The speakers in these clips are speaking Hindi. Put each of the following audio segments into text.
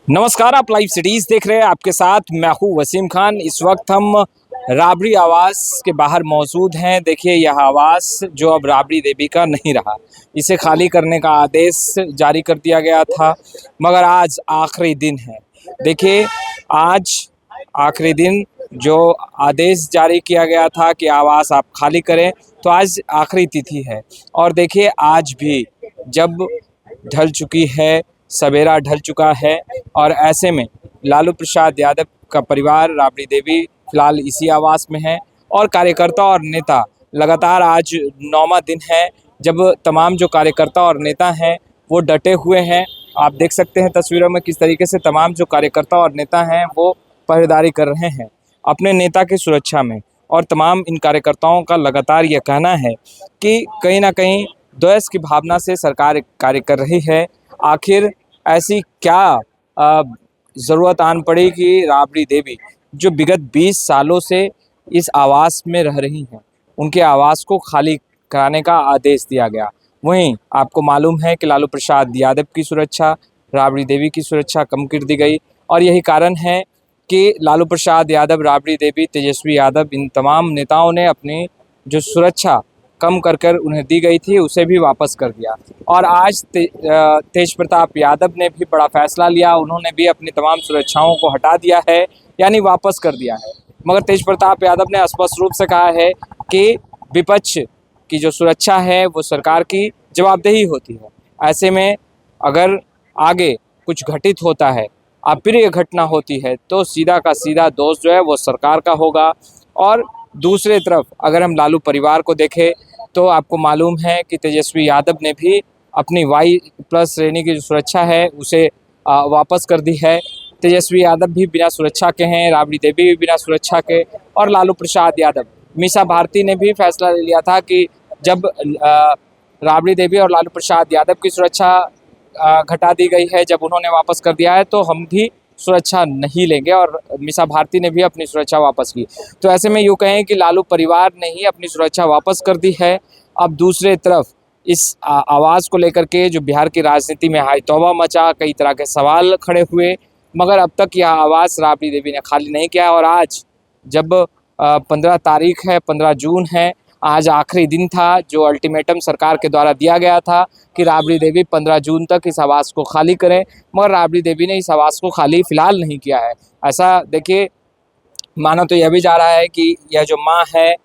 नमस्कार, आप लाइव सिटीज देख रहे हैं। आपके साथ मैं हूं वसीम खान। इस वक्त हम राबड़ी आवास के बाहर मौजूद हैं। देखिए, यह आवास जो अब राबड़ी देवी का नहीं रहा, इसे खाली करने का आदेश जारी कर दिया गया था, मगर आज आखिरी दिन है। देखिए, आज आखिरी दिन जो आदेश जारी किया गया था कि आवास आप खाली करें, तो आज आखिरी तिथि है। और देखिए, आज भी जब ढल चुकी है, सवेरा ढल चुका है, और ऐसे में लालू प्रसाद यादव का परिवार, राबड़ी देवी फिलहाल इसी आवास में है, और कार्यकर्ता और नेता लगातार, आज 9वां दिन है जब तमाम जो कार्यकर्ता और नेता हैं वो डटे हुए हैं। आप देख सकते हैं तस्वीरों में किस तरीके से तमाम जो कार्यकर्ता और नेता हैं वो पहरेदारी कर रहे हैं अपने नेता की सुरक्षा में। और तमाम इन कार्यकर्ताओं का लगातार ये कहना है कि कहीं ना कहीं द्वेष की भावना से सरकार कार्य कर रही है। आखिर ऐसी क्या ज़रूरत आन पड़ी कि राबड़ी देवी, जो विगत 20 सालों से इस आवास में रह रही हैं, उनके आवास को खाली कराने का आदेश दिया गया। वहीं आपको मालूम है कि लालू प्रसाद यादव की सुरक्षा, राबड़ी देवी की सुरक्षा कम कर दी गई, और यही कारण है कि लालू प्रसाद यादव, राबड़ी देवी, तेजस्वी यादव, इन तमाम नेताओं ने अपनी जो सुरक्षा कम कर उन्हें दी गई थी उसे भी वापस कर दिया। और आज तेज प्रताप यादव ने भी बड़ा फैसला लिया। उन्होंने भी अपनी तमाम सुरक्षाओं को हटा दिया है, यानी वापस कर दिया है। मगर तेज प्रताप यादव ने स्पष्ट रूप से कहा है कि विपक्ष की जो सुरक्षा है वो सरकार की जवाबदेही होती है। ऐसे में अगर आगे कुछ घटित होता है, अप्रिय घटना होती है, तो सीधा का सीधा दोष जो है वो सरकार का होगा। और दूसरे तरफ अगर हम लालू परिवार को देखें तो आपको मालूम है कि तेजस्वी यादव ने भी अपनी Y+ श्रेणी की जो सुरक्षा है उसे वापस कर दी है। तेजस्वी यादव भी बिना सुरक्षा के हैं, राबड़ी देवी भी बिना सुरक्षा के, और लालू प्रसाद यादव, मीसा भारती ने भी फैसला ले लिया था कि जब राबड़ी देवी और लालू प्रसाद यादव की सुरक्षा घटा दी गई है, जब उन्होंने वापस कर दिया है, तो हम भी सुरक्षा नहीं लेंगे, और मीसा भारती ने भी अपनी सुरक्षा वापस की। तो ऐसे में यूँ कहें कि लालू परिवार ने ही अपनी सुरक्षा वापस कर दी है। अब दूसरे तरफ इस आवाज़ को लेकर के जो बिहार की राजनीति में हाई तौबा मचा, कई तरह के सवाल खड़े हुए, मगर अब तक यह आवाज़ राबड़ी देवी ने खाली नहीं किया। और आज जब 15 तारीख है, 15 जून है, आज आखिरी दिन था जो अल्टीमेटम सरकार के द्वारा दिया गया था कि राबड़ी देवी 15 जून तक इस आवास को खाली करें, मगर राबड़ी देवी ने इस आवास को खाली फिलहाल नहीं किया है। ऐसा देखिए, माना तो यह भी जा रहा है कि यह जो माह है,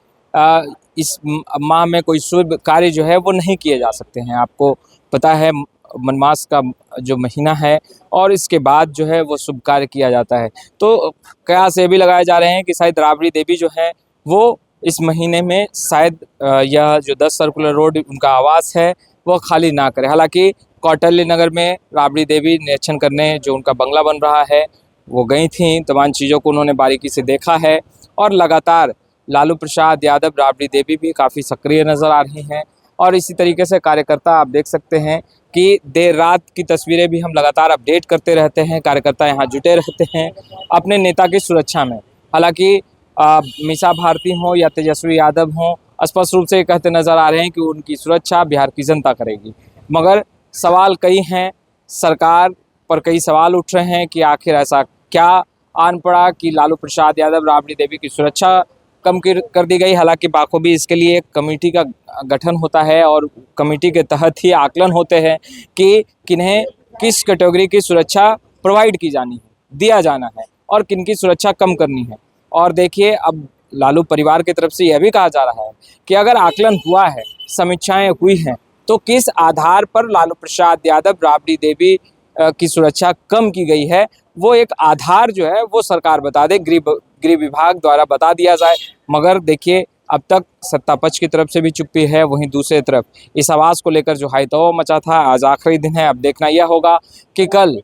इस माह में कोई शुभ कार्य जो है वो नहीं किए जा सकते हैं। आपको पता है मनमास का जो महीना है, और इसके बाद जो है वो शुभ कार्य किया जाता है। तो कयास ये भी लगाए जा रहे हैं कि शायद राबड़ी देवी जो है वो इस महीने में शायद यह जो 10 सर्कुलर रोड उनका आवास है वो खाली ना करे। हालांकि कौटल्य नगर में राबड़ी देवी निरीक्षण करने जो उनका बंगला बन रहा है वो गई थी, तमाम चीज़ों को उन्होंने बारीकी से देखा है। और लगातार लालू प्रसाद यादव, राबड़ी देवी भी काफ़ी सक्रिय नज़र आ रही हैं। और इसी तरीके से कार्यकर्ता, आप देख सकते हैं कि देर रात की तस्वीरें भी हम लगातार अपडेट करते रहते हैं। कार्यकर्ता यहाँ जुटे रहते हैं अपने नेता की सुरक्षा में। हालांकि मीसा भारती हों या तेजस्वी यादव हों, स्पष्ट रूप से कहते नज़र आ रहे हैं कि उनकी सुरक्षा बिहार की जनता करेगी। मगर सवाल कई हैं, सरकार पर कई सवाल उठ रहे हैं कि आखिर ऐसा क्या आन पड़ा कि लालू प्रसाद यादव, राबड़ी देवी की सुरक्षा कम कर दी गई। हालांकि बाखूबी इसके लिए एक कमेटी का गठन होता है, और कमेटी के तहत ही आकलन होते हैं कि किन्हें किस कैटेगरी की सुरक्षा प्रोवाइड की जानी है, दिया जाना है, और किन की सुरक्षा कम करनी है। और देखिए, अब लालू परिवार की तरफ से यह भी कहा जा रहा है कि अगर आकलन हुआ है, समीक्षाएं हुई हैं, तो किस आधार पर लालू प्रसाद यादव, राबड़ी देवी की सुरक्षा कम की गई है, वो एक आधार जो है वो सरकार बता दे, गृह विभाग द्वारा बता दिया जाए। मगर देखिए, अब तक सत्ता पक्ष की तरफ से भी चुप्पी है। वहीं दूसरी तरफ इस आवास को लेकर जो हाई तौबा मचा था, आज आखिरी दिन है। अब देखना यह होगा कि कल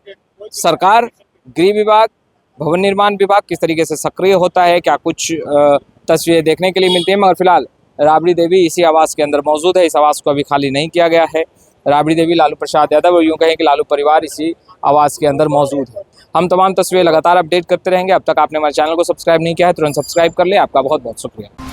सरकार, गृह विभाग, भवन निर्माण विभाग किस तरीके से सक्रिय होता है, क्या कुछ तस्वीरें देखने के लिए मिलती हैं। मगर फिलहाल राबड़ी देवी इसी आवास के अंदर मौजूद है। इस आवास को अभी खाली नहीं किया गया है। राबड़ी देवी, लालू प्रसाद यादव, और यूँ कहें कि लालू परिवार इसी आवास के अंदर मौजूद है। हम तमाम तस्वीरें लगातार अपडेट करते रहेंगे। अब तक आपने हमारे चैनल को सब्सक्राइब नहीं किया है, तुरंत सब्सक्राइब कर ले। आपका बहुत बहुत शुक्रिया।